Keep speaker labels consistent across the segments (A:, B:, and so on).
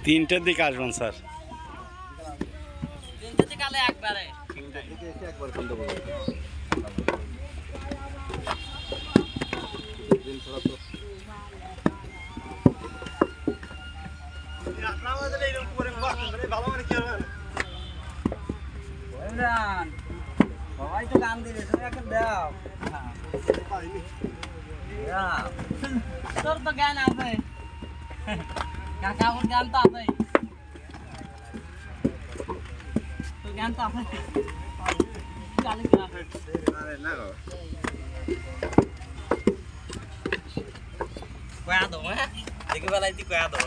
A: তিনটের দিকে আসবেন স্যার।
B: তিনটের দিকে আলে একবারে।
C: তিনটের দিকে এসে একবার বন্ধ করবো। দিন ছাড়া তো
B: সবাই তো গান দিবে, তুমি একটা দাও। তোর তো গান আছে, কাকা ওর গান তো আছে, তোর গান তো আছে। কয়া দো, হ্যাঁ দেখে বেলাইতি কয়া দো।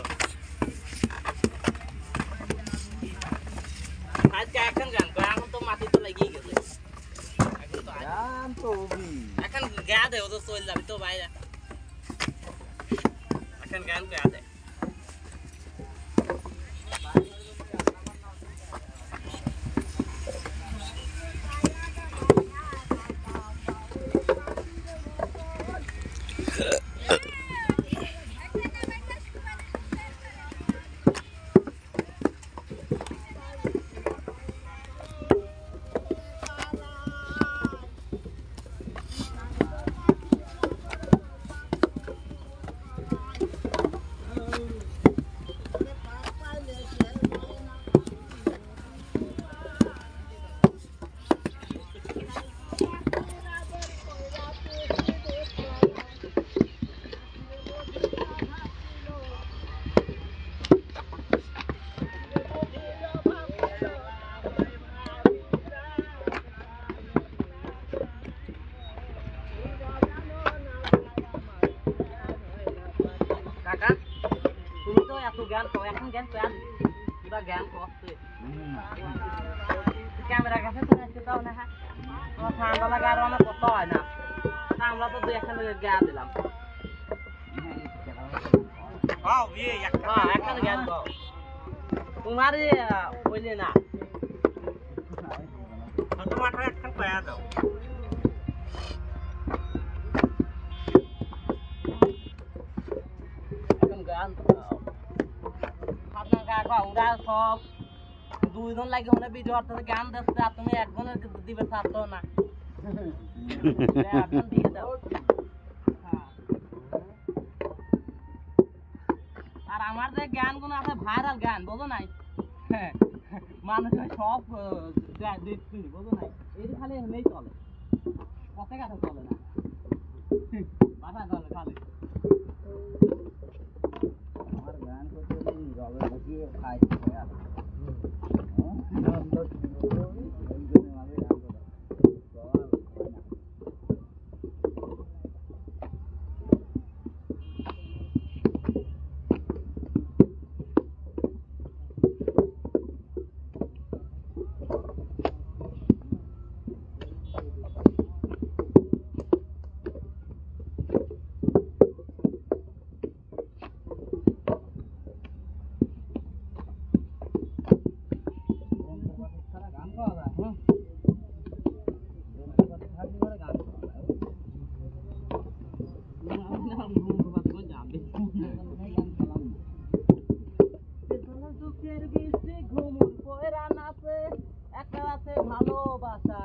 B: আজকে এখন গান কয়া, এখন তো মাটি তো লাগিয়ে গেছে।
C: গান তো ওবি
B: এখন গা দে, ও তো চল যাবি তো বাইরে। এখন গান কয়া দে। কাকা তুমি তো এত জ্ঞান কো, এখন জ্ঞান কয়া দিবি, পুরা জ্ঞান করছে। ক্যামেরা কাছে তো আসতে দাও না, হ্যাঁ তোমার ঠান্ডা লাগে আর অনেক কষ্ট হয় না, আমরা তো দুই এখানে গিয়া দিলাম। হ্যাঁ এখন জ্ঞান কো তোমার বললে না, তোমার এখন কয়া দাও। ওরা সব দুইজন লাগে মানে ভিডিও অর্থাৎ গান দিচ্ছে, আর তুমি একজনের দিবে চাচ্ছ না। দিয়ে দাও। আর আমার যে গানগুলো আছে ভাইরাল গান, বোঝো নাই, মানুষের সব দেখছি, বোঝো নাই, এই খালি এমনি চলে, পথে কাছে চলে না, বাসায় চলে খালি।
C: আমার গান করতে রবে বসিয়ে খাই ভালোবাসা